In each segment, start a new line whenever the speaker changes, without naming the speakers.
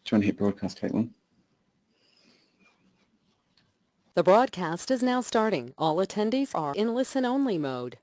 Trying to hit broadcast, Caitlin.
The broadcast is now starting. All attendees are in listen-only mode.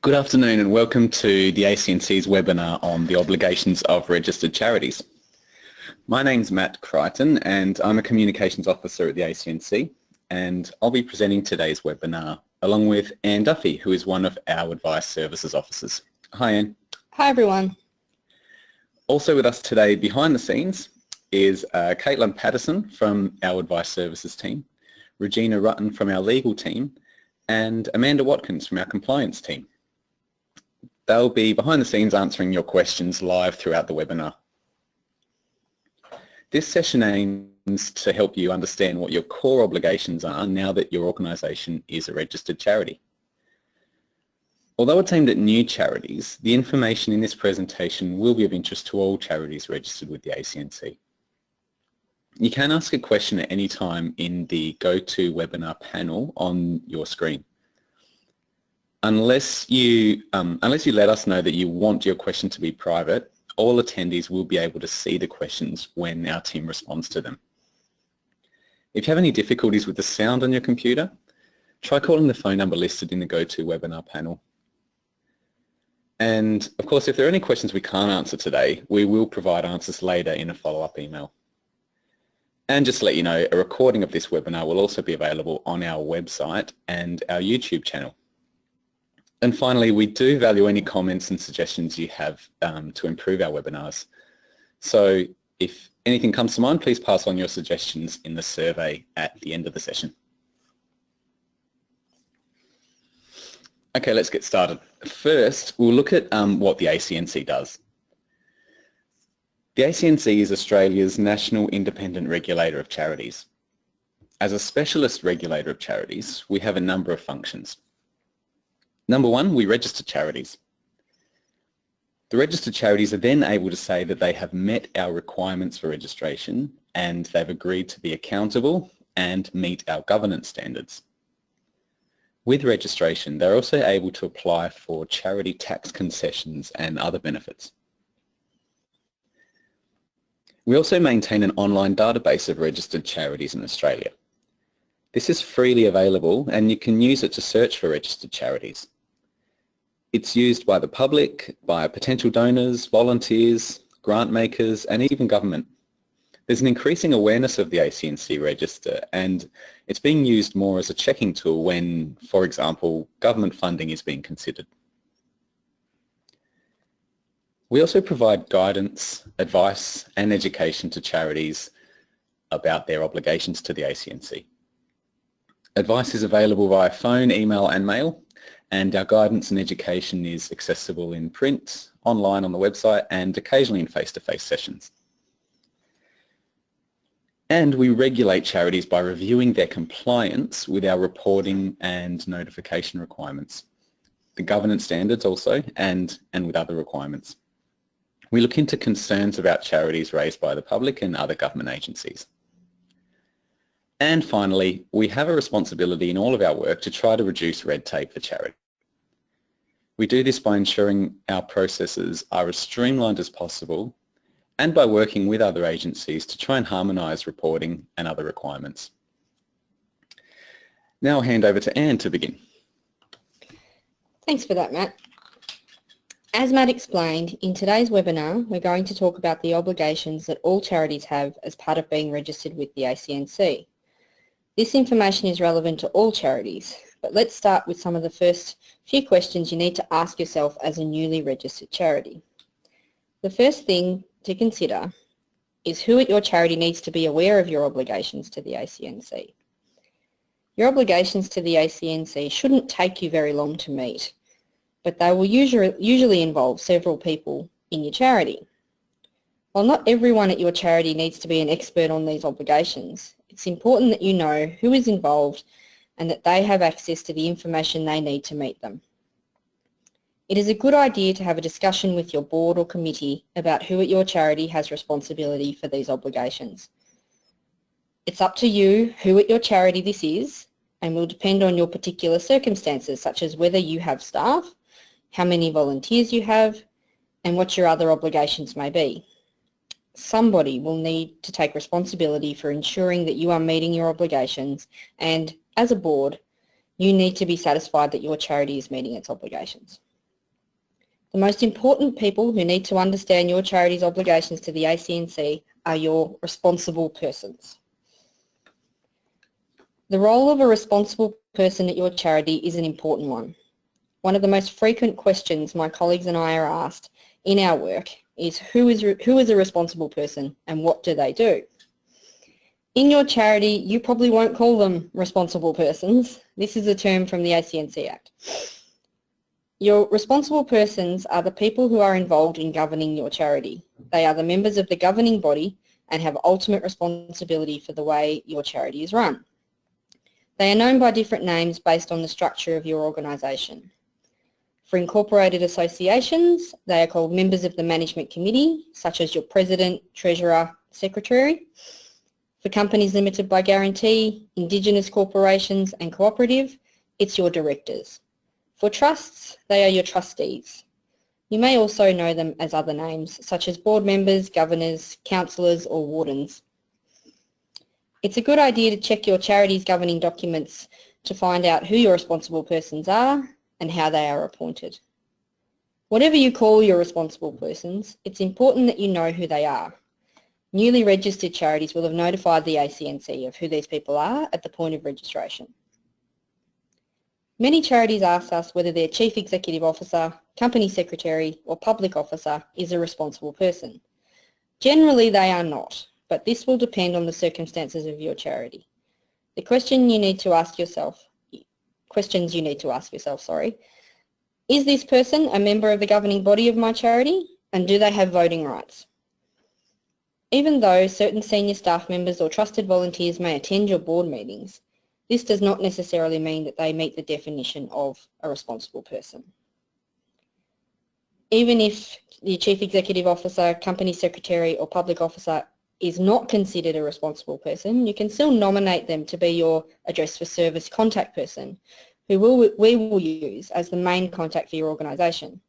Good afternoon and welcome to the ACNC's webinar on the obligations of registered charities. My name's Matt Crichton and I'm a Communications Officer at the ACNC, and I'll be presenting today's webinar along with Anne Duffy, who is one of our Advice Services Officers. Hi Anne.
Hi everyone.
Also with us today behind the scenes is Caitlin Patterson from our Advice Services team, Regina Rutten from our legal team, and Amanda Watkins from our compliance team. They'll be behind the scenes answering your questions live throughout the webinar. This session aims to help you understand what your core obligations are now that your organisation is a registered charity. Although it's aimed at new charities, the information in this presentation will be of interest to all charities registered with the ACNC. You can ask a question at any time in the GoToWebinar panel on your screen. Unless you let us know that you want your question to be private, all attendees will be able to see the questions when our team responds to them. If you have any difficulties with the sound on your computer, try calling the phone number listed in the GoToWebinar panel. And of course, if there are any questions we can't answer today, we will provide answers later in a follow-up email. And just to let you know, a recording of this webinar will also be available on our website and our YouTube channel. And finally, we do value any comments and suggestions you have to improve our webinars. So if anything comes to mind, please pass on your suggestions in the survey at the end of the session. Okay, let's get started. First, we'll look at what the ACNC does. The ACNC is Australia's national independent regulator of charities. As a specialist regulator of charities, we have a number of functions. Number one, we register charities. The registered charities are then able to say that they have met our requirements for registration and they've agreed to be accountable and meet our governance standards. With registration, they're also able to apply for charity tax concessions and other benefits. We also maintain an online database of registered charities in Australia. This is freely available and you can use it to search for registered charities. It's used by the public, by potential donors, volunteers, grant makers and even government. There's an increasing awareness of the ACNC register and it's being used more as a checking tool when, for example, government funding is being considered. We also provide guidance, advice and education to charities about their obligations to the ACNC. Advice is available via phone, email and mail, and our guidance and education is accessible in print, online on the website and occasionally in face-to-face sessions. And we regulate charities by reviewing their compliance with our reporting and notification requirements, the governance standards also, and with other requirements. We look into concerns about charities raised by the public and other government agencies. And finally, we have a responsibility in all of our work to try to reduce red tape for charity. We do this by ensuring our processes are as streamlined as possible and by working with other agencies to try and harmonise reporting and other requirements. Now I'll hand over to Anne to begin.
Thanks for that, Matt. As Matt explained, in today's webinar, we're going to talk about the obligations that all charities have as part of being registered with the ACNC. This information is relevant to all charities, but let's start with some of the first few questions you need to ask yourself as a newly registered charity. The first thing to consider is who at your charity needs to be aware of your obligations to the ACNC. Your obligations to the ACNC shouldn't take you very long to meet, but they will usually involve several people in your charity. While not everyone at your charity needs to be an expert on these obligations, it's important that you know who is involved and that they have access to the information they need to meet them. It is a good idea to have a discussion with your board or committee about who at your charity has responsibility for these obligations. It's up to you who at your charity this is, and will depend on your particular circumstances, such as whether you have staff, how many volunteers you have, and what your other obligations may be. Somebody will need to take responsibility for ensuring that you are meeting your obligations, and as a board, you need to be satisfied that your charity is meeting its obligations. The most important people who need to understand your charity's obligations to the ACNC are your responsible persons. The role of a responsible person at your charity is an important one. One of the most frequent questions my colleagues and I are asked in our work is who is a responsible person and what do they do? In your charity, you probably won't call them responsible persons. This is a term from the ACNC Act. Your responsible persons are the people who are involved in governing your charity. They are the members of the governing body and have ultimate responsibility for the way your charity is run. They are known by different names based on the structure of your organisation. For incorporated associations, they are called members of the management committee, such as your president, treasurer, secretary. For companies limited by guarantee, Indigenous corporations and cooperative, it's your directors. For trusts, they are your trustees. You may also know them as other names, such as board members, governors, councillors or wardens. It's a good idea to check your charity's governing documents to find out who your responsible persons are and how they are appointed. Whatever you call your responsible persons, it's important that you know who they are. Newly registered charities will have notified the ACNC of who these people are at the point of registration. Many charities ask us whether their Chief Executive Officer, Company Secretary or Public Officer is a responsible person. Generally they are not, but this will depend on the circumstances of your charity. The questions you need to ask yourself, is this person a member of the governing body of my charity and do they have voting rights? Even though certain senior staff members or trusted volunteers may attend your board meetings, this does not necessarily mean that they meet the definition of a responsible person. Even if the Chief Executive Officer, Company Secretary or Public Officer is not considered a responsible person, you can still nominate them to be your address for service contact person, who we will use as the main contact for your organisation.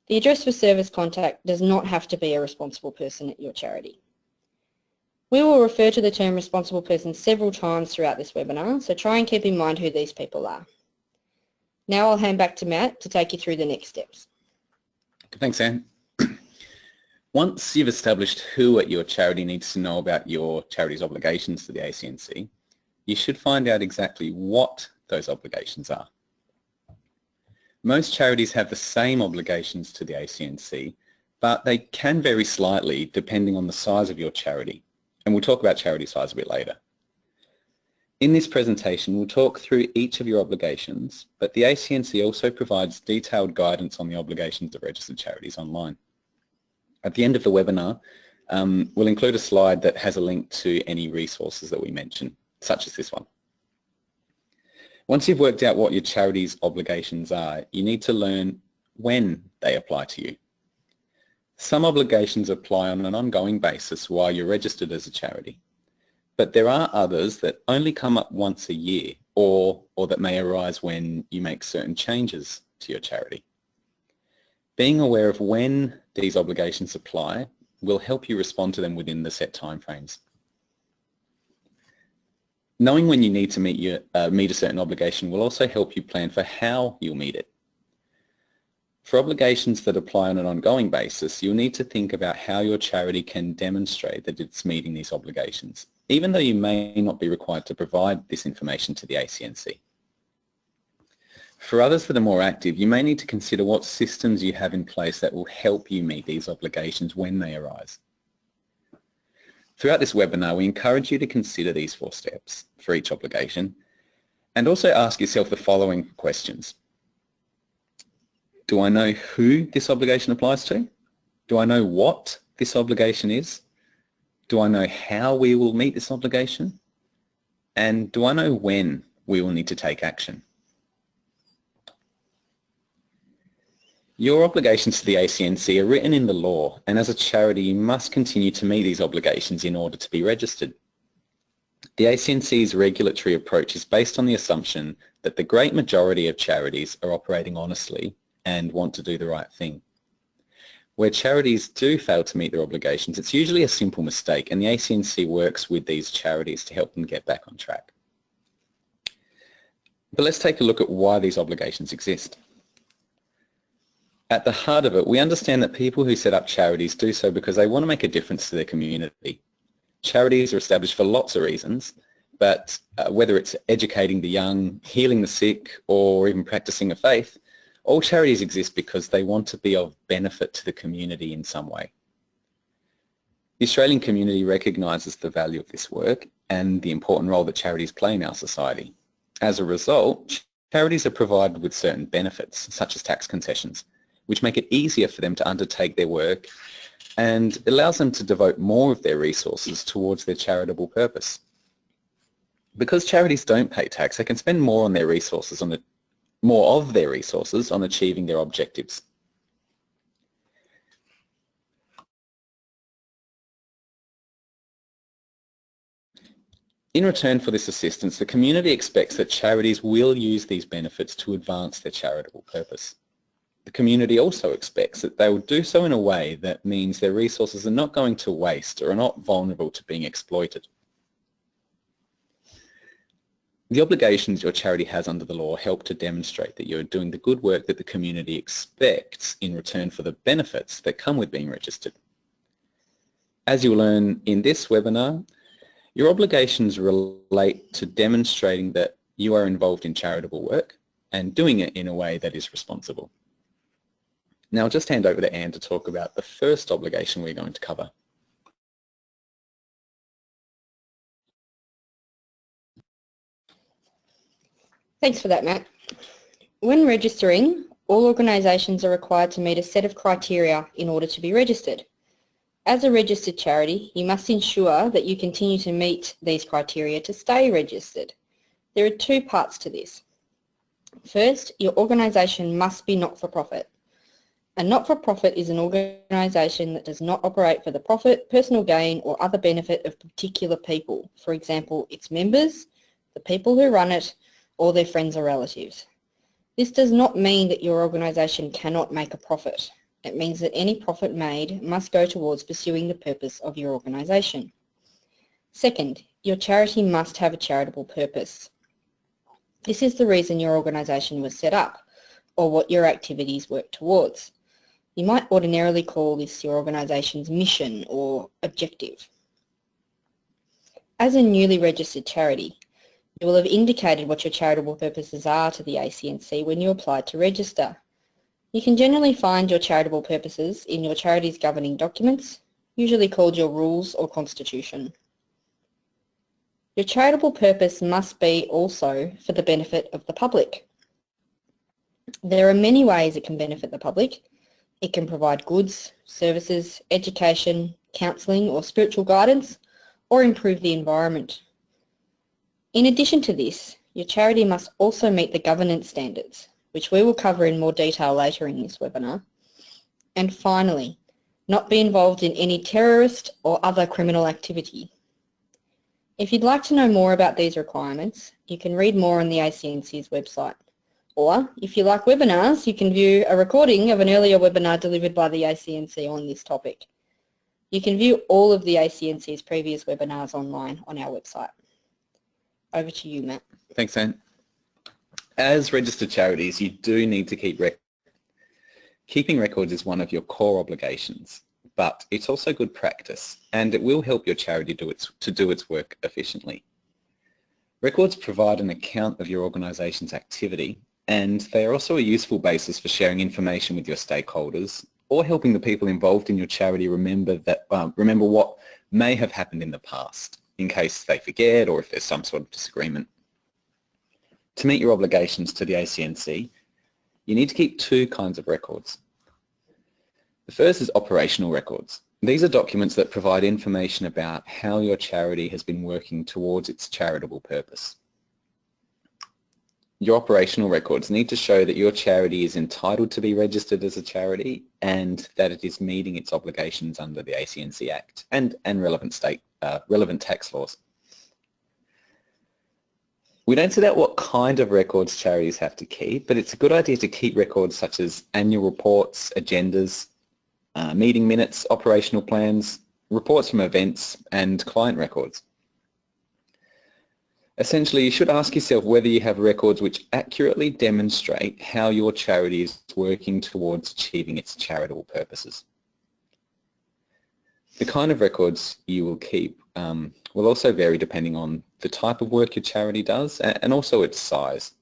The address for service contact does not have to be a responsible person at your charity. We will refer to the term responsible person several times throughout this webinar, so try and keep in mind who these people are. Now I'll hand back to Matt to take you through the next steps.
Thanks, Anne. Once you've established who at your charity needs to know about your charity's obligations to the ACNC, you should find out exactly what those obligations are. Most charities have the same obligations to the ACNC, but they can vary slightly depending on the size of your charity. And we'll talk about charity size a bit later. In this presentation, we'll talk through each of your obligations, but the ACNC also provides detailed guidance on the obligations of registered charities online. At the end of the webinar, we'll include a slide that has a link to any resources that we mention, such as this one. Once you've worked out what your charity's obligations are, you need to learn when they apply to you. Some obligations apply on an ongoing basis while you're registered as a charity, but there are others that only come up once a year or that may arise when you make certain changes to your charity. Being aware of when these obligations apply will help you respond to them within the set timeframes. Knowing when you need to meet a certain obligation will also help you plan for how you'll meet it. For obligations that apply on an ongoing basis, you'll need to think about how your charity can demonstrate that it's meeting these obligations, even though you may not be required to provide this information to the ACNC. For others that are more active, you may need to consider what systems you have in place that will help you meet these obligations when they arise. Throughout this webinar, we encourage you to consider these 4 steps for each obligation and also ask yourself the following questions. Do I know who this obligation applies to? Do I know what this obligation is? Do I know how we will meet this obligation? And do I know when we will need to take action? Your obligations to the ACNC are written in the law, and as a charity you must continue to meet these obligations in order to be registered. The ACNC's regulatory approach is based on the assumption that the great majority of charities are operating honestly and want to do the right thing. Where charities do fail to meet their obligations, it's usually a simple mistake, and the ACNC works with these charities to help them get back on track. But let's take a look at why these obligations exist. At the heart of it, we understand that people who set up charities do so because they want to make a difference to their community. Charities are established for lots of reasons, but whether it's educating the young, healing the sick, or even practicing a faith, all charities exist because they want to be of benefit to the community in some way. The Australian community recognises the value of this work and the important role that charities play in our society. As a result, charities are provided with certain benefits, such as tax concessions, which make it easier for them to undertake their work and allows them to devote more of their resources towards their charitable purpose. Because charities don't pay tax, they can spend more of their resources on achieving their objectives. In return for this assistance, the community expects that charities will use these benefits to advance their charitable purpose. The community also expects that they will do so in a way that means their resources are not going to waste or are not vulnerable to being exploited. The obligations your charity has under the law help to demonstrate that you're doing the good work that the community expects in return for the benefits that come with being registered. As you'll learn in this webinar, your obligations relate to demonstrating that you are involved in charitable work and doing it in a way that is responsible. Now I'll just hand over to Anne to talk about the first obligation we're going to cover.
Thanks for that, Matt. When registering, all organisations are required to meet a set of criteria in order to be registered. As a registered charity, you must ensure that you continue to meet these criteria to stay registered. There are 2 parts to this. First, your organisation must be not-for-profit. A not-for-profit is an organisation that does not operate for the profit, personal gain or other benefit of particular people. For example, its members, the people who run it, or their friends or relatives. This does not mean that your organisation cannot make a profit. It means that any profit made must go towards pursuing the purpose of your organisation. Second, your charity must have a charitable purpose. This is the reason your organisation was set up, or what your activities work towards. You might ordinarily call this your organisation's mission or objective. As a newly registered charity, you will have indicated what your charitable purposes are to the ACNC when you applied to register. You can generally find your charitable purposes in your charity's governing documents, usually called your rules or constitution. Your charitable purpose must be also for the benefit of the public. There are many ways it can benefit the public. It can provide goods, services, education, counselling or spiritual guidance, or improve the environment. In addition to this, your charity must also meet the governance standards, which we will cover in more detail later in this webinar. And finally, not be involved in any terrorist or other criminal activity. If you'd like to know more about these requirements, you can read more on the ACNC's website. Or, if you like webinars, you can view a recording of an earlier webinar delivered by the ACNC on this topic. You can view all of the ACNC's previous webinars online on our website. Over to you, Matt.
Thanks, Anne. As registered charities, you do need to keep records. Keeping records is one of your core obligations, but it's also good practice, and it will help your charity do its work efficiently. Records provide an account of your organisation's activity, and they are also a useful basis for sharing information with your stakeholders or helping the people involved in your charity remember what may have happened in the past, in case they forget or if there's some sort of disagreement. To meet your obligations to the ACNC, you need to keep two kinds of records. The first is operational records. These are documents that provide information about how your charity has been working towards its charitable purpose. Your operational records need to show that your charity is entitled to be registered as a charity and that it is meeting its obligations under the ACNC Act and relevant tax laws. We don't set out what kind of records charities have to keep, but it's a good idea to keep records such as annual reports, agendas, meeting minutes, operational plans, reports from events, and client records. Essentially, you should ask yourself whether you have records which accurately demonstrate how your charity is working towards achieving its charitable purposes. The kind of records you will keep will also vary depending on the type of work your charity does and also its size.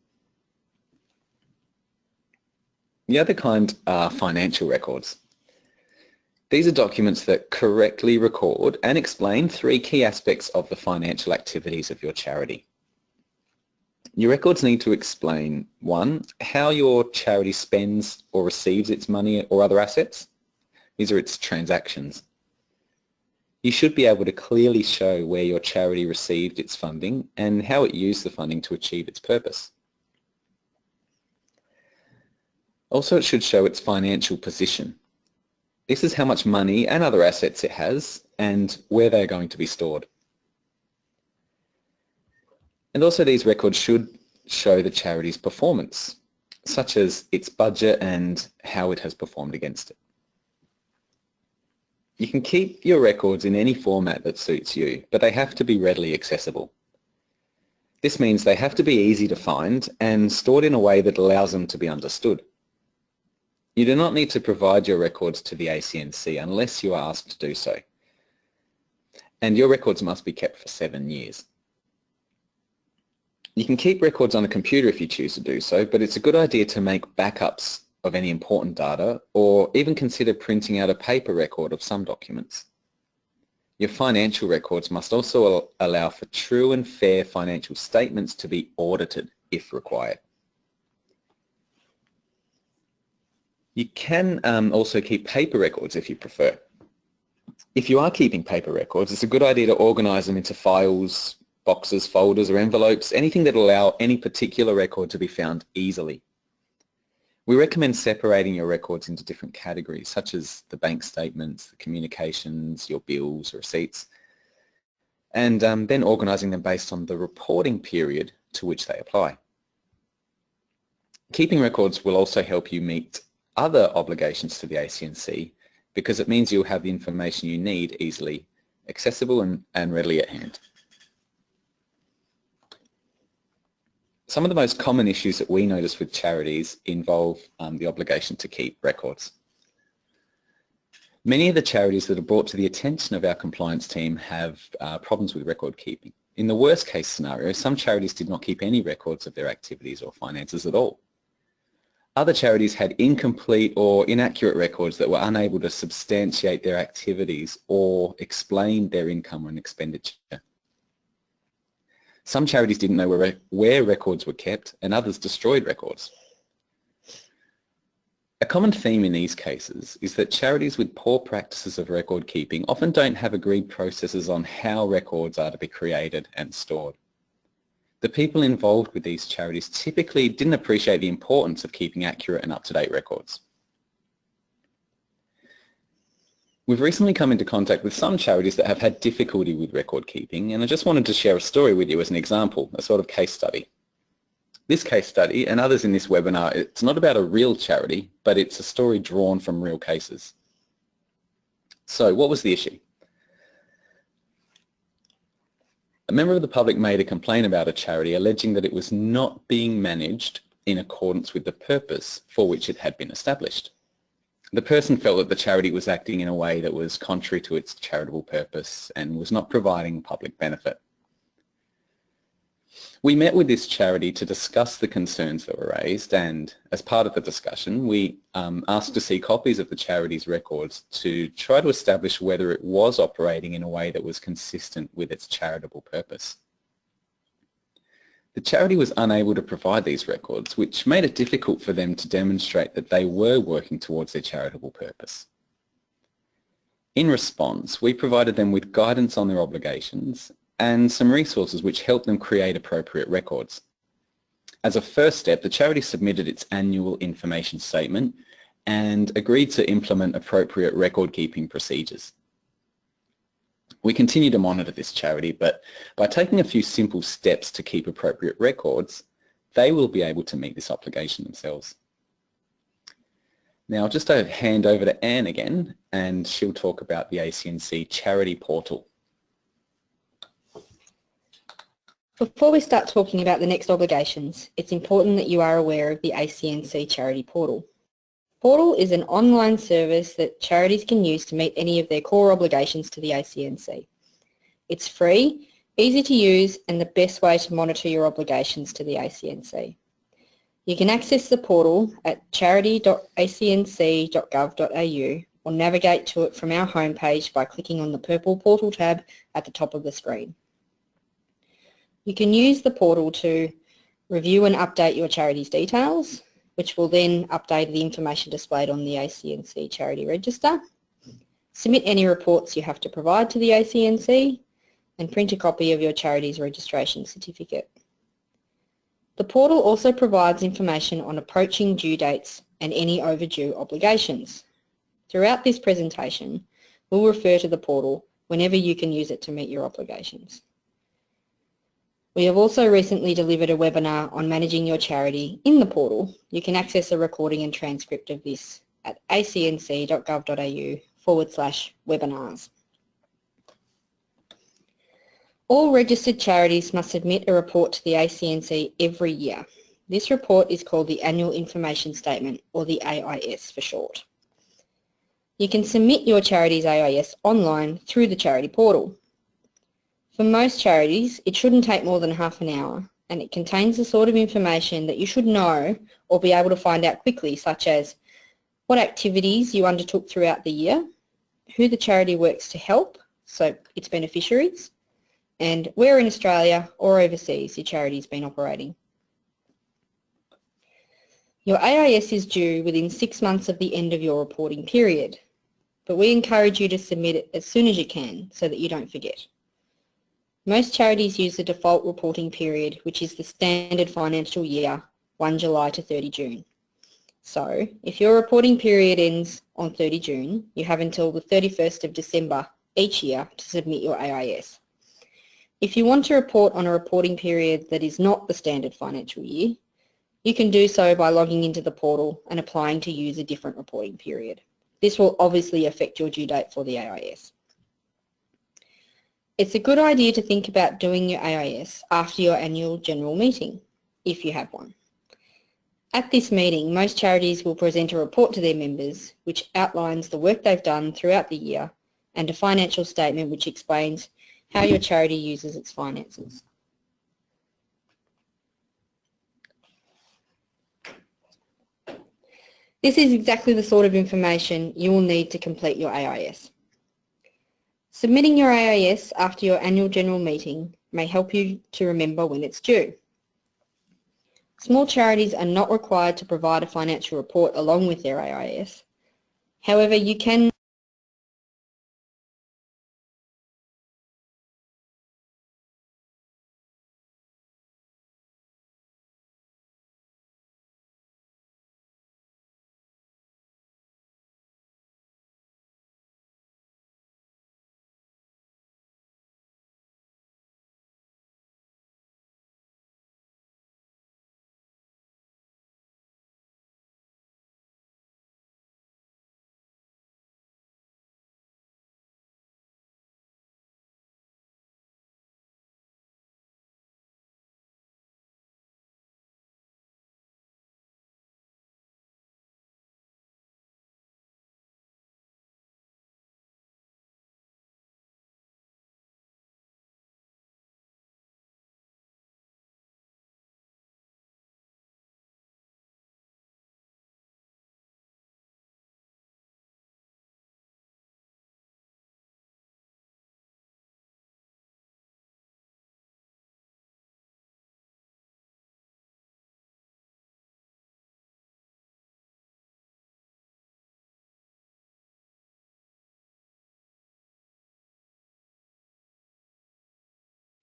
The other kind are financial records. These are documents that correctly record and explain three key aspects of the financial activities of your charity. Your records need to explain, 1, how your charity spends or receives its money or other assets. These are its transactions. You should be able to clearly show where your charity received its funding and how it used the funding to achieve its purpose. Also, it should show its financial position. This is how much money and other assets it has and where they are going to be stored. And also these records should show the charity's performance, such as its budget and how it has performed against it. You can keep your records in any format that suits you, but they have to be readily accessible. This means they have to be easy to find and stored in a way that allows them to be understood. You do not need to provide your records to the ACNC unless you are asked to do so. And your records must be kept for 7 years. You can keep records on a computer if you choose to do so, but it's a good idea to make backups of any important data or even consider printing out a paper record of some documents. Your financial records must also allow for true and fair financial statements to be audited if required. You can also keep paper records if you prefer. If you are keeping paper records, it's a good idea to organise them into files, boxes, folders or envelopes, anything that will allow any particular record to be found easily. We recommend separating your records into different categories, such as the bank statements, the communications, your bills, receipts, and then organising them based on the reporting period to which they apply. Keeping records will also help you meet other obligations to the ACNC because it means you'll have the information you need easily accessible and readily at hand. Some of the most common issues that we notice with charities involve the obligation to keep records. Many of the charities that are brought to the attention of our compliance team have problems with record keeping. In the worst case scenario, some charities did not keep any records of their activities or finances at all. Other charities had incomplete or inaccurate records that were unable to substantiate their activities or explain their income and expenditure. Some charities didn't know where records were kept and others destroyed records. A common theme in these cases is that charities with poor practices of record keeping often don't have agreed processes on how records are to be created and stored. The people involved with these charities typically didn't appreciate the importance of keeping accurate and up-to-date records. We've recently come into contact with some charities that have had difficulty with record keeping, and I just wanted to share a story with you as an example, a sort of case study. This case study and others in this webinar, it's not about a real charity, but it's a story drawn from real cases. So what was the issue? A member of the public made a complaint about a charity alleging that it was not being managed in accordance with the purpose for which it had been established. The person felt that the charity was acting in a way that was contrary to its charitable purpose and was not providing public benefit. We met with this charity to discuss the concerns that were raised, and as part of the discussion we asked to see copies of the charity's records to try to establish whether it was operating in a way that was consistent with its charitable purpose. The charity was unable to provide these records, which made it difficult for them to demonstrate that they were working towards their charitable purpose. In response, we provided them with guidance on their obligations and some resources which helped them create appropriate records. As a first step, the charity submitted its annual information statement and agreed to implement appropriate record-keeping procedures. We continue to monitor this charity, but by taking a few simple steps to keep appropriate records, they will be able to meet this obligation themselves. Now I'll just hand over to Anne again, and she'll talk about the ACNC charity portal.
Before we start talking about the next obligations, it's important that you are aware of the ACNC Charity Portal. Portal is an online service that charities can use to meet any of their core obligations to the ACNC. It's free, easy to use, and the best way to monitor your obligations to the ACNC. You can access the portal at charity.acnc.gov.au or navigate to it from our homepage by clicking on the purple Portal tab at the top of the screen. You can use the portal to review and update your charity's details, which will then update the information displayed on the ACNC Charity Register, submit any reports you have to provide to the ACNC, and print a copy of your charity's registration certificate. The portal also provides information on approaching due dates and any overdue obligations. Throughout this presentation, we'll refer to the portal whenever you can use it to meet your obligations. We have also recently delivered a webinar on managing your charity in the portal. You can access a recording and transcript of this at acnc.gov.au/webinars. All registered charities must submit a report to the ACNC every year. This report is called the Annual Information Statement, or the AIS for short. You can submit your charity's AIS online through the charity portal. For most charities, it shouldn't take more than half an hour, and it contains the sort of information that you should know or be able to find out quickly, such as what activities you undertook throughout the year, who the charity works to help, so its beneficiaries, and where in Australia or overseas your charity's been operating. Your AIS is due within 6 months of the end of your reporting period, but we encourage you to submit it as soon as you can so that you don't forget. Most charities use the default reporting period, which is the standard financial year, 1 July to 30 June. So, if your reporting period ends on 30 June, you have until the 31st of December each year to submit your AIS. If you want to report on a reporting period that is not the standard financial year, you can do so by logging into the portal and applying to use a different reporting period. This will obviously affect your due date for the AIS. It's a good idea to think about doing your AIS after your annual general meeting, if you have one. At this meeting, most charities will present a report to their members which outlines the work they've done throughout the year and a financial statement which explains how your charity uses its finances. This is exactly the sort of information you will need to complete your AIS. Submitting your AIS after your annual general meeting may help you to remember when it's due. Small charities are not required to provide a financial report along with their AIS. However, you can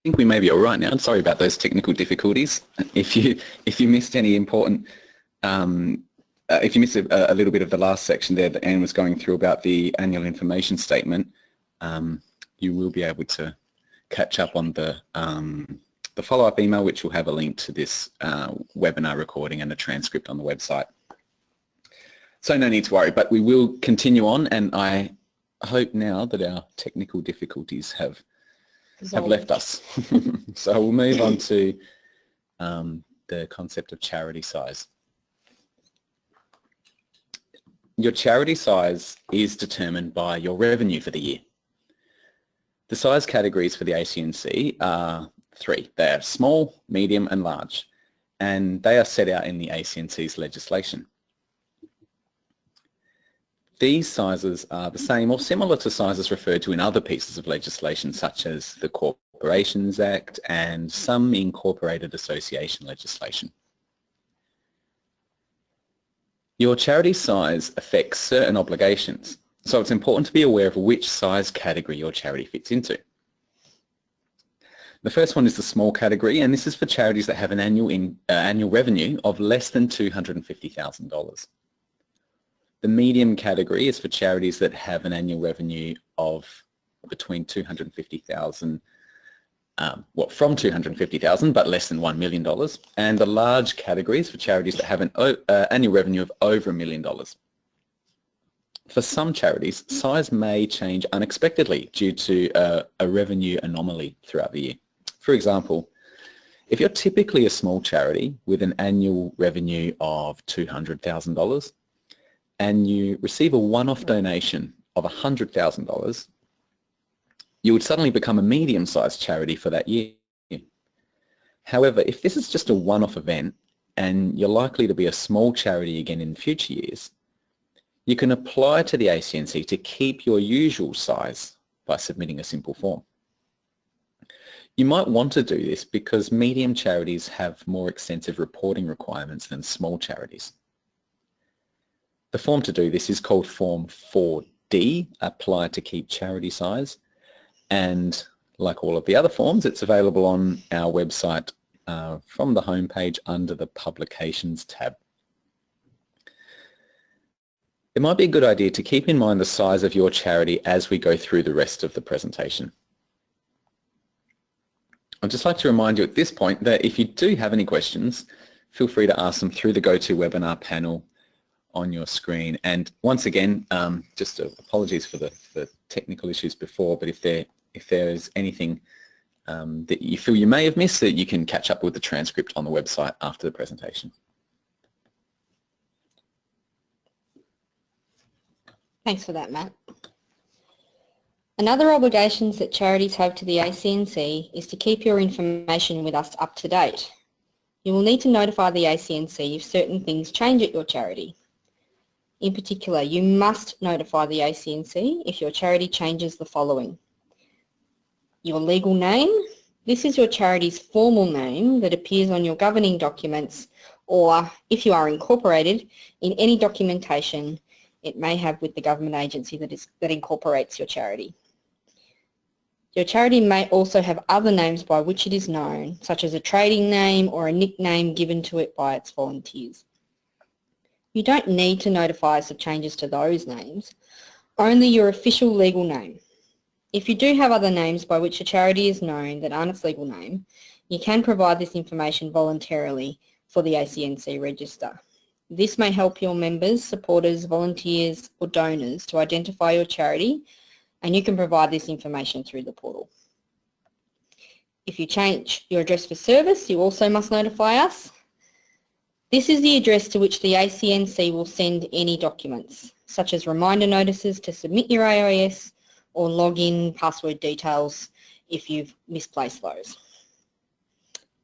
think we may be all right now. I'm sorry about those technical difficulties. If you missed any important, if you missed a little bit of the last section there that Anne was going through about the annual information statement, you will be able to catch up on the follow-up email, which will have a link to this webinar recording and a transcript on the website. So no need to worry, but we will continue on, and I hope now that our technical difficulties have left us. So we'll move on to the concept of charity size. Your charity size is determined by your revenue for the year. The size categories for the ACNC are three. They are small, medium and large, and they are set out in the ACNC's legislation. These sizes are the same or similar to sizes referred to in other pieces of legislation such as the Corporations Act and some incorporated association legislation. Your charity size affects certain obligations, so it's important to be aware of which size category your charity fits into. The first one is the small category, and this is for charities that have an annual revenue of less than $250,000. The medium category is for charities that have an annual revenue of between $250,000, from $250,000 but less than $1 million. And the large category is for charities that have an annual revenue of over $1 million. For some charities, size may change unexpectedly due to a revenue anomaly throughout the year. For example, if you're typically a small charity with an annual revenue of $200,000 and you receive a one-off donation of $100,000, you would suddenly become a medium-sized charity for that year. However, if this is just a one-off event and you're likely to be a small charity again in future years, you can apply to the ACNC to keep your usual size by submitting a simple form. You might want to do this because medium charities have more extensive reporting requirements than small charities. The form to do this is called Form 4D, Apply to Keep Charity Size, and like all of the other forms, it's available on our website from the homepage under the Publications tab. It might be a good idea to keep in mind the size of your charity as we go through the rest of the presentation. I'd just like to remind you at this point that if you do have any questions, feel free to ask them through the GoToWebinar panel on your screen. And once again, just apologies for the technical issues before, but if there's anything that you feel you may have missed, that you can catch up with the transcript on the website after the presentation.
Thanks for that, Matt. Another obligations that charities have to the ACNC is to keep your information with us up to date. You will need to notify the ACNC if certain things change at your charity. In particular, you must notify the ACNC if your charity changes the following: your legal name. This is your charity's formal name that appears on your governing documents, or if you are incorporated, in any documentation it may have with the government agency that incorporates your charity. Your charity may also have other names by which it is known, such as a trading name or a nickname given to it by its volunteers. You don't need to notify us of changes to those names, only your official legal name. If you do have other names by which a charity is known that aren't its legal name, you can provide this information voluntarily for the ACNC register. This may help your members, supporters, volunteers or donors to identify your charity, and you can provide this information through the portal. If you change your address for service, you also must notify us. This is the address to which the ACNC will send any documents, such as reminder notices to submit your AIS or login password details if you've misplaced those.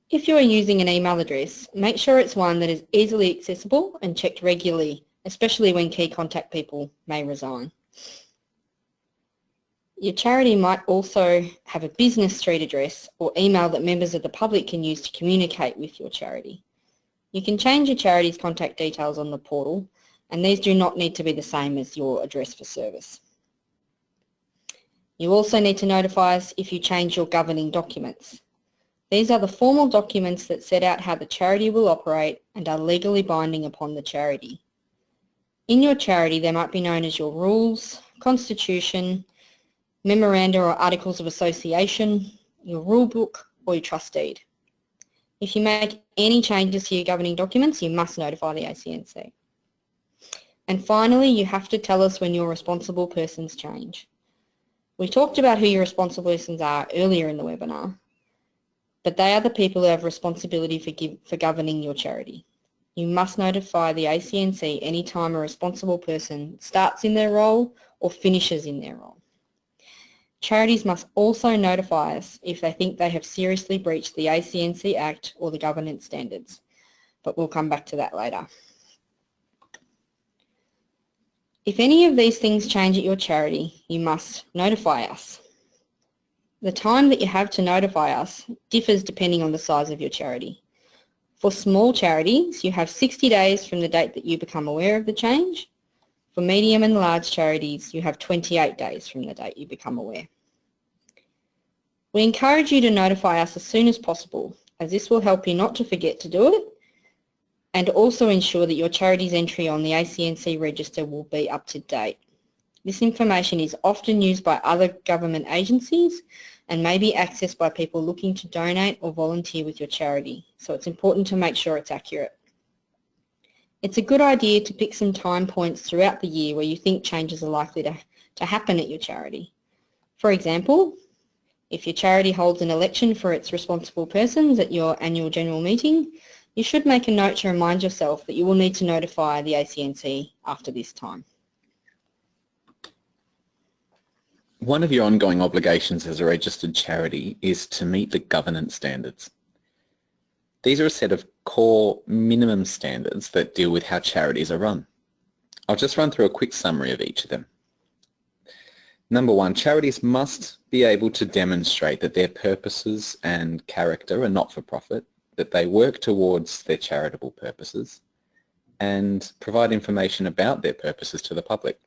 If you are using an email address, make sure it's one that is easily accessible and checked regularly, especially when key contact people may resign. Your charity might also have a business street address or email that members of the public can use to communicate with your charity. You can change your charity's contact details on the portal, and these do not need to be the same as your address for service. You also need to notify us if you change your governing documents. These are the formal documents that set out how the charity will operate and are legally binding upon the charity. In your charity, they might be known as your rules, constitution, memoranda or articles of association, your rule book, or your trust deed. If you make any changes to your governing documents, you must notify the ACNC. And finally, you have to tell us when your responsible persons change. We talked about who your responsible persons are earlier in the webinar, but they are the people who have responsibility for governing your charity. You must notify the ACNC any time a responsible person starts in their role or finishes in their role. Charities must also notify us if they think they have seriously breached the ACNC Act or the governance standards, but we'll come back to that later. If any of these things change at your charity, you must notify us. The time that you have to notify us differs depending on the size of your charity. For small charities, you have 60 days from the date that you become aware of the change. For medium and large charities, you have 28 days from the date you become aware. We encourage you to notify us as soon as possible, as this will help you not to forget to do it, and also ensure that your charity's entry on the ACNC register will be up to date. This information is often used by other government agencies and may be accessed by people looking to donate or volunteer with your charity, so it's important to make sure it's accurate. It's a good idea to pick some time points throughout the year where you think changes are likely to happen at your charity. For example, if your charity holds an election for its responsible persons at your annual general meeting, you should make a note to remind yourself that you will need to notify the ACNC after this time.
One of your ongoing obligations as a registered charity is to meet the governance standards. These are a set of core minimum standards that deal with how charities are run. I'll just run through a quick summary of each of them. Number one, charities must be able to demonstrate that their purposes and character are not-for-profit, that they work towards their charitable purposes, and provide information about their purposes to the public.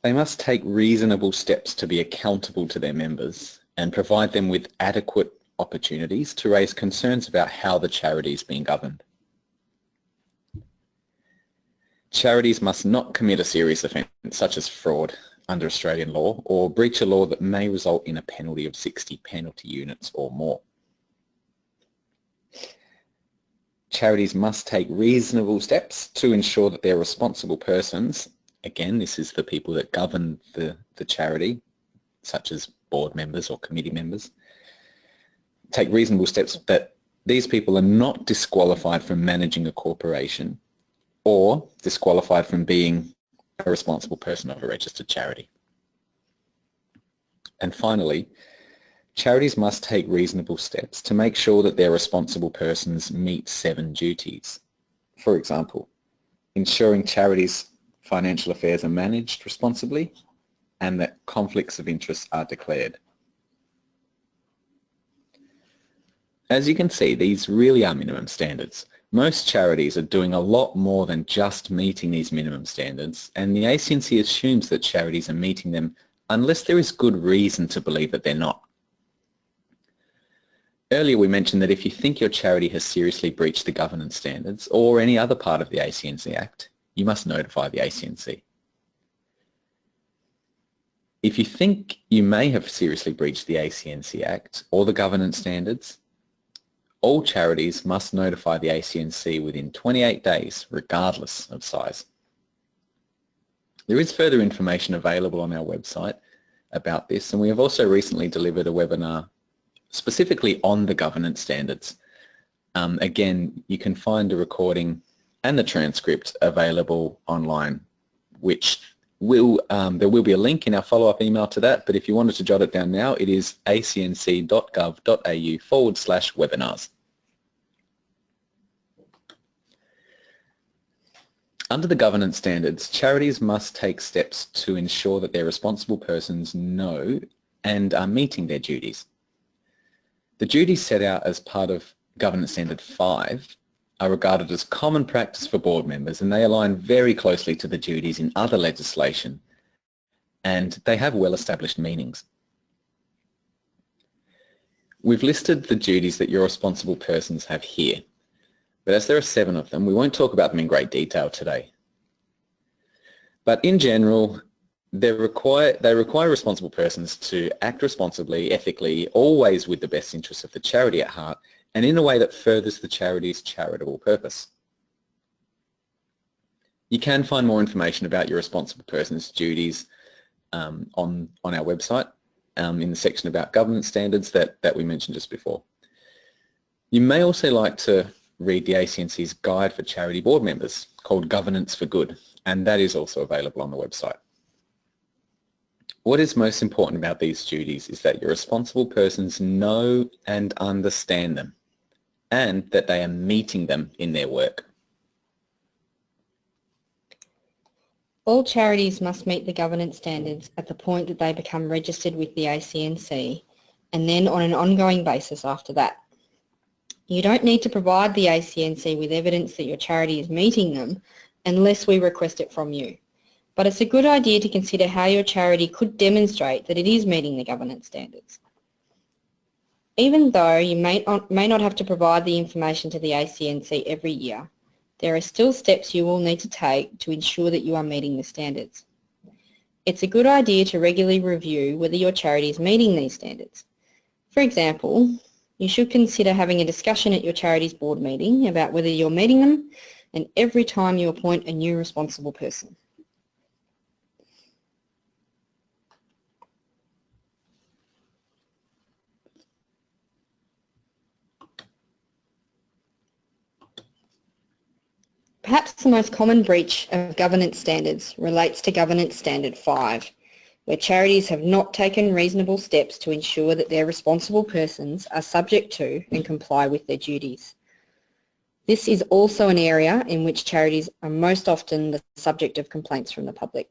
They must take reasonable steps to be accountable to their members and provide them with adequate opportunities to raise concerns about how the charity is being governed. Charities must not commit a serious offence such as fraud under Australian law or breach a law that may result in a penalty of 60 penalty units or more. Charities must take reasonable steps to ensure that their responsible persons, again this is the people that govern the charity, such as board members or committee members, take reasonable steps that these people are not disqualified from managing a corporation or disqualified from being a responsible person of a registered charity. And finally, charities must take reasonable steps to make sure that their responsible persons meet 7 duties. For example, ensuring charities' financial affairs are managed responsibly and that conflicts of interest are declared. As you can see, these really are minimum standards. Most charities are doing a lot more than just meeting these minimum standards, and the ACNC assumes that charities are meeting them unless there is good reason to believe that they're not. Earlier we mentioned that if you think your charity has seriously breached the governance standards or any other part of the ACNC Act, you must notify the ACNC. If you think you may have seriously breached the ACNC Act or the governance standards, all charities must notify the ACNC within 28 days, regardless of size. There is further information available on our website about this, and we have also recently delivered a webinar specifically on the governance standards. Again, you can find a recording and the transcript available online, which will, there will be a link in our follow-up email to that, but if you wanted to jot it down now, it is acnc.gov.au/webinars. Under the governance standards, charities must take steps to ensure that their responsible persons know and are meeting their duties. The duties set out as part of Governance Standard 5 are regarded as common practice for board members, and they align very closely to the duties in other legislation, and they have well-established meanings. we've listed the duties that your responsible persons have here, but as there are 7 of them, we won't talk about them in great detail today. But in general, they require responsible persons to act responsibly, ethically, always with the best interests of the charity at heart, and in a way that furthers the charity's charitable purpose. You can find more information about your responsible person's duties on our website in the section about governance standards that we mentioned just before. You may also like to read the ACNC's Guide for Charity Board Members called Governance for Good, and that is also available on the website. What is most important about these duties is that your responsible persons know and understand them, and that they are meeting them in their work.
All charities must meet the governance standards at the point that they become registered with the ACNC, and then on an ongoing basis after that. You don't need to provide the ACNC with evidence that your charity is meeting them unless we request it from you. But it's a good idea to consider how your charity could demonstrate that it is meeting the governance standards. Even though you may not have to provide the information to the ACNC every year, there are still steps you will need to take to ensure that you are meeting the standards. It's a good idea to regularly review whether your charity is meeting these standards. For example, you should consider having a discussion at your charity's board meeting about whether you're meeting them, and every time you appoint a new responsible person. Perhaps the most common breach of governance standards relates to Governance Standard 5, where charities have not taken reasonable steps to ensure that their responsible persons are subject to and comply with their duties. This is also an area in which charities are most often the subject of complaints from the public.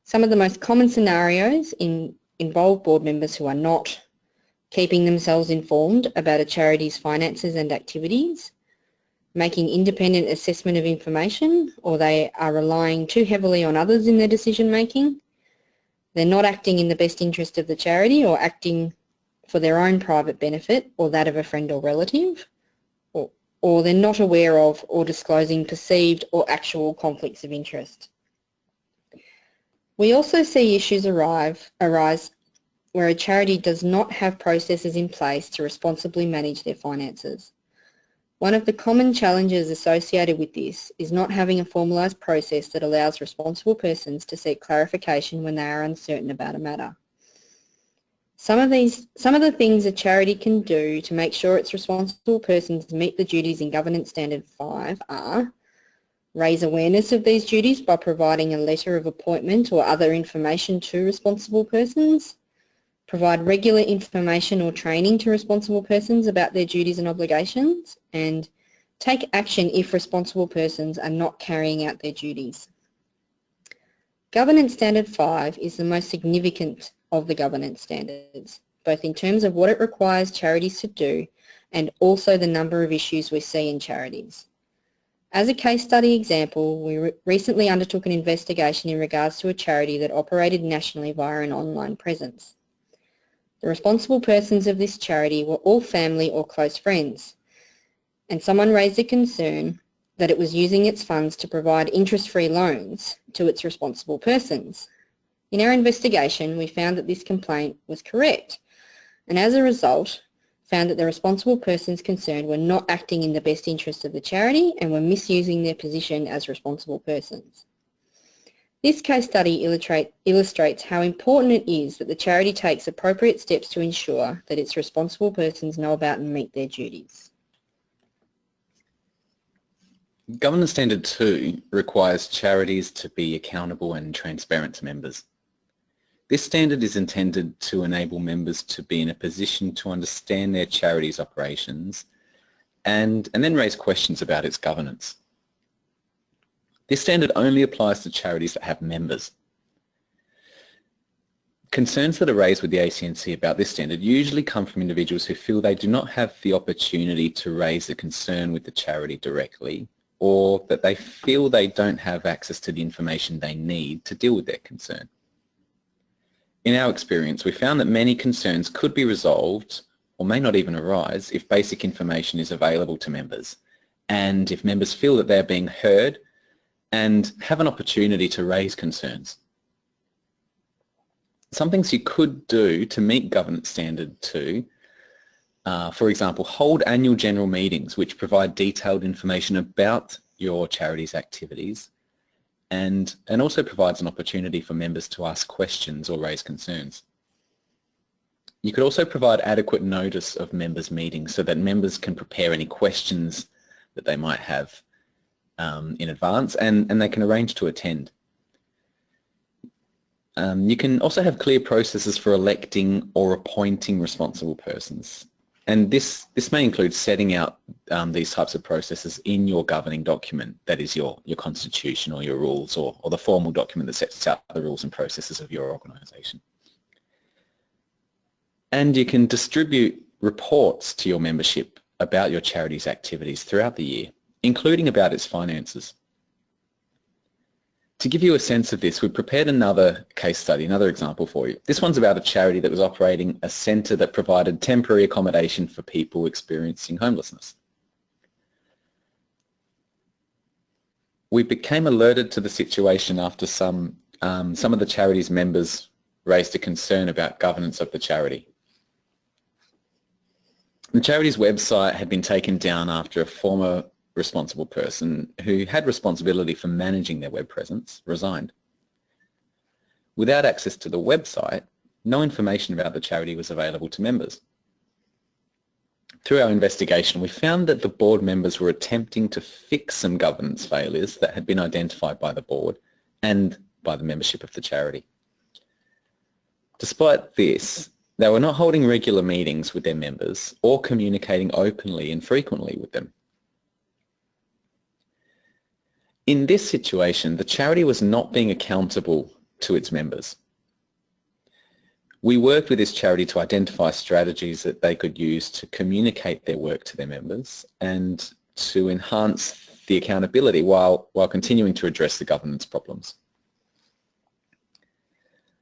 Some of the most common scenarios involve board members who are not keeping themselves informed about a charity's finances and activities, making independent assessment of information, or they are relying too heavily on others in their decision making. They're not acting in the best interest of the charity, or acting for their own private benefit or that of a friend or relative, or they're not aware of or disclosing perceived or actual conflicts of interest. We also see issues arise where a charity does not have processes in place to responsibly manage their finances. One of the common challenges associated with this is not having a formalised process that allows responsible persons to seek clarification when they are uncertain about a matter. Some of the things a charity can do to make sure its responsible persons meet the duties in Governance Standard 5 are: raise awareness of these duties by providing a letter of appointment or other information to responsible persons, provide regular information or training to responsible persons about their duties and obligations, and take action if responsible persons are not carrying out their duties. Governance Standard 5 is the most significant of the governance standards, both in terms of what it requires charities to do and also the number of issues we see in charities. As a case study example, we recently undertook an investigation in regards to a charity that operated nationally via an online presence. The responsible persons of this charity were all family or close friends, and someone raised a concern that it was using its funds to provide interest-free loans to its responsible persons. In our investigation, we found that this complaint was correct, and as a result, found that the responsible persons concerned were not acting in the best interest of the charity and were misusing their position as responsible persons. This case study illustrates how important it is that the charity takes appropriate steps to ensure that its responsible persons know about and meet their duties.
Governance Standard 2 requires charities to be accountable and transparent to members. This standard is intended to enable members to be in a position to understand their charity's operations and then raise questions about its governance. This standard only applies to charities that have members. Concerns that are raised with the ACNC about this standard usually come from individuals who feel they do not have the opportunity to raise a concern with the charity directly, or that they feel they don't have access to the information they need to deal with their concern. In our experience, we found that many concerns could be resolved or may not even arise if basic information is available to members and if members feel that they're being heard and have an opportunity to raise concerns. Some things you could do to meet governance standard 2, for example, hold annual general meetings which provide detailed information about your charity's activities and also provides an opportunity for members to ask questions or raise concerns. You could also provide adequate notice of members' meetings so that members can prepare any questions that they might have in advance and they can arrange to attend. You can also have clear processes for electing or appointing responsible persons. And this may include setting out these types of processes in your governing document, that is your constitution or your rules or the formal document that sets out the rules and processes of your organisation. And you can distribute reports to your membership about your charity's activities throughout the year, including about its finances. To give you a sense of this, we've prepared another case study, another example for you. This one's about a charity that was operating a centre that provided temporary accommodation for people experiencing homelessness. We became alerted to the situation after some of the charity's members raised a concern about governance of the charity. The charity's website had been taken down after a former responsible person who had responsibility for managing their web presence resigned. Without access to the website, no information about the charity was available to members. Through our investigation, we found that the board members were attempting to fix some governance failures that had been identified by the board and by the membership of the charity. Despite this, they were not holding regular meetings with their members or communicating openly and frequently with them. In this situation, the charity was not being accountable to its members. We worked with this charity to identify strategies that they could use to communicate their work to their members and to enhance the accountability while continuing to address the governance problems.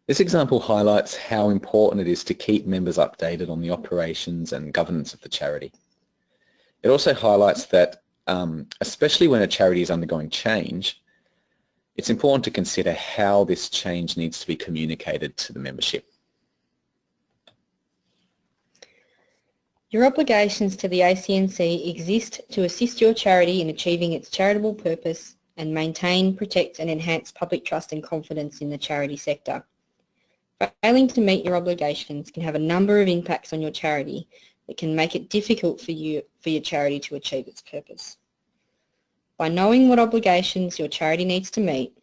This example highlights how important it is to keep members updated on the operations and governance of the charity. It also highlights that, especially when a charity is undergoing change, it's important to consider how this change needs to be communicated to the membership.
Your obligations to the ACNC exist to assist your charity in achieving its charitable purpose and maintain, protect and enhance public trust and confidence in the charity sector. Failing to meet your obligations can have a number of impacts on your charity that can make it difficult for your charity to achieve its purpose. By knowing what obligations your charity needs to meet,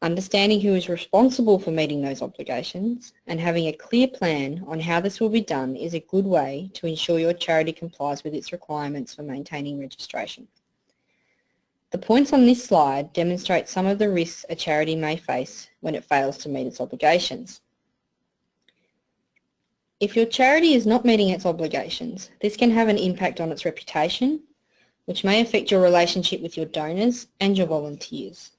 understanding who is responsible for meeting those obligations, and having a clear plan on how this will be done is a good way to ensure your charity complies with its requirements for maintaining registration. The points on this slide demonstrate some of the risks a charity may face when it fails to meet its obligations. If your charity is not meeting its obligations, this can have an impact on its reputation, which may affect your relationship with your donors and your volunteers.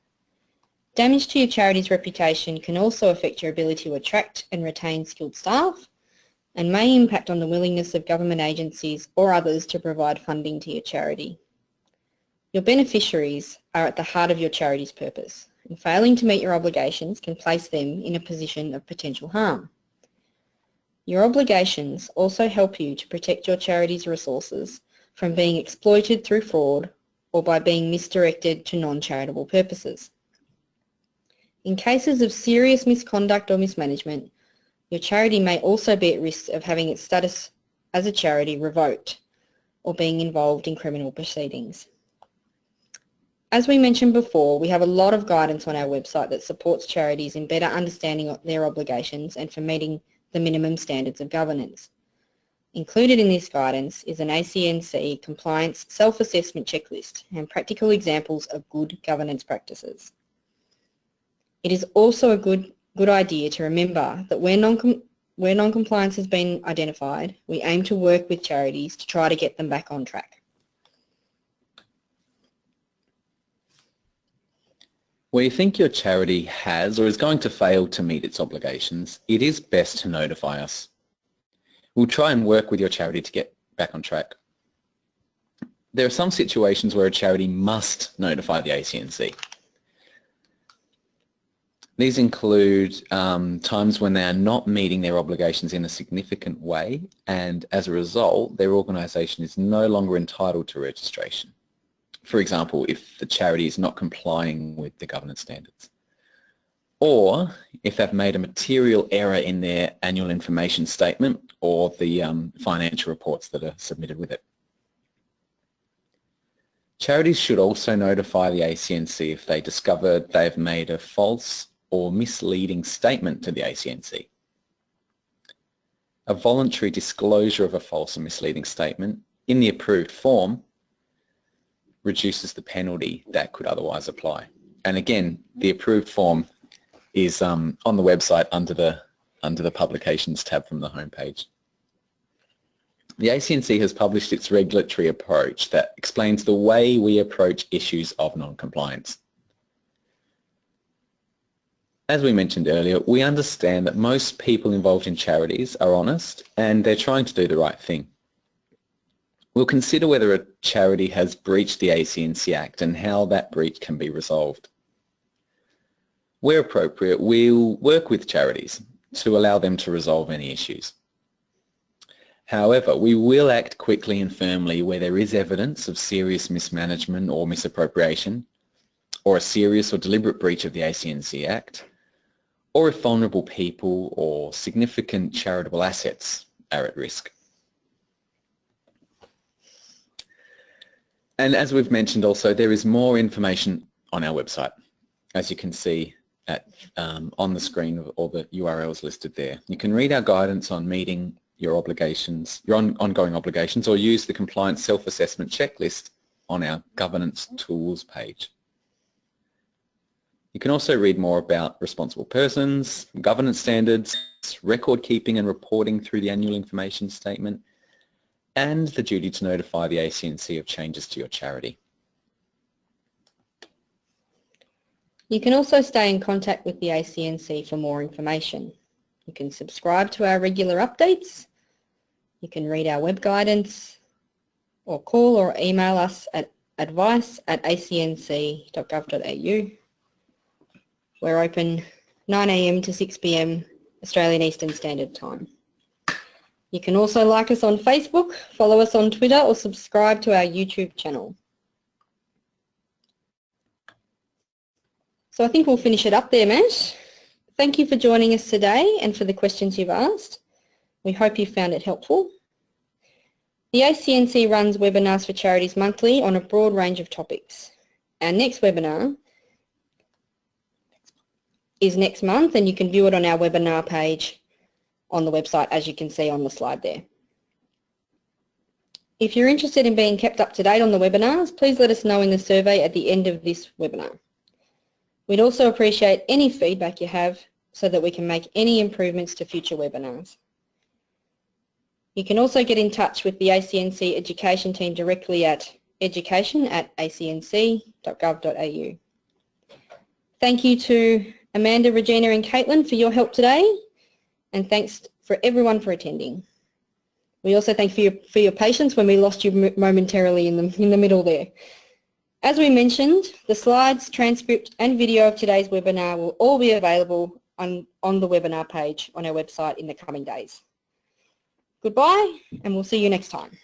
Damage to your charity's reputation can also affect your ability to attract and retain skilled staff and may impact on the willingness of government agencies or others to provide funding to your charity. Your beneficiaries are at the heart of your charity's purpose, and failing to meet your obligations can place them in a position of potential harm. Your obligations also help you to protect your charity's resources from being exploited through fraud or by being misdirected to non-charitable purposes. In cases of serious misconduct or mismanagement, your charity may also be at risk of having its status as a charity revoked or being involved in criminal proceedings. As we mentioned before, we have a lot of guidance on our website that supports charities in better understanding their obligations and for meeting the minimum standards of governance. Included in this guidance is an ACNC compliance self-assessment checklist and practical examples of good governance practices. It is also a good idea to remember that where non-compliance has been identified, we aim to work with charities to try to get them back on track.
Where you think your charity has or is going to fail to meet its obligations, it is best to notify us. We'll try and work with your charity to get back on track. There are some situations where a charity must notify the ACNC. These include times when they are not meeting their obligations in a significant way, and as a result, their organisation is no longer entitled to registration. For example, if the charity is not complying with the governance standards, or if they've made a material error in their annual information statement or the financial reports that are submitted with it. Charities should also notify the ACNC if they discover they've made a false or misleading statement to the ACNC. A voluntary disclosure of a false or misleading statement in the approved form reduces the penalty that could otherwise apply. And again, the approved form is on the website under the Publications tab from the homepage. The ACNC has published its regulatory approach that explains the way we approach issues of non-compliance. As we mentioned earlier, we understand that most people involved in charities are honest and they're trying to do the right thing. We'll consider whether a charity has breached the ACNC Act and how that breach can be resolved. Where appropriate, we'll work with charities to allow them to resolve any issues. However, we will act quickly and firmly where there is evidence of serious mismanagement or misappropriation, or a serious or deliberate breach of the ACNC Act, or if vulnerable people or significant charitable assets are at risk. And as we've mentioned also, there is more information on our website, as you can see on the screen of all the URLs listed there. You can read our guidance on meeting your obligations, your ongoing obligations, or use the compliance self-assessment checklist on our governance tools page. You can also read more about responsible persons, governance standards, record keeping and reporting through the annual information statement, and the duty to notify the ACNC of changes to your charity.
You can also stay in contact with the ACNC for more information. You can subscribe to our regular updates, you can read our web guidance, or call or email us at advice@acnc.gov.au. We're open 9 AM to 6 PM Australian Eastern Standard Time. You can also like us on Facebook, follow us on Twitter, or subscribe to our YouTube channel. So I think we'll finish it up there, Matt. Thank you for joining us today and for the questions you've asked. We hope you found it helpful. The ACNC runs webinars for charities monthly on a broad range of topics. Our next webinar is next month, and you can view it on our webinar page on the website, as you can see on the slide there. If you're interested in being kept up to date on the webinars, please let us know in the survey at the end of this webinar. We'd also appreciate any feedback you have so that we can make any improvements to future webinars. You can also get in touch with the ACNC education team directly at education@acnc.gov.au. Thank you to Amanda, Regina and Caitlin for your help today, and thanks for everyone for attending. We also thank you for your patience when we lost you momentarily in the middle there. As we mentioned, the slides, transcript and video of today's webinar will all be available on the webinar page on our website in the coming days. Goodbye, and we'll see you next time.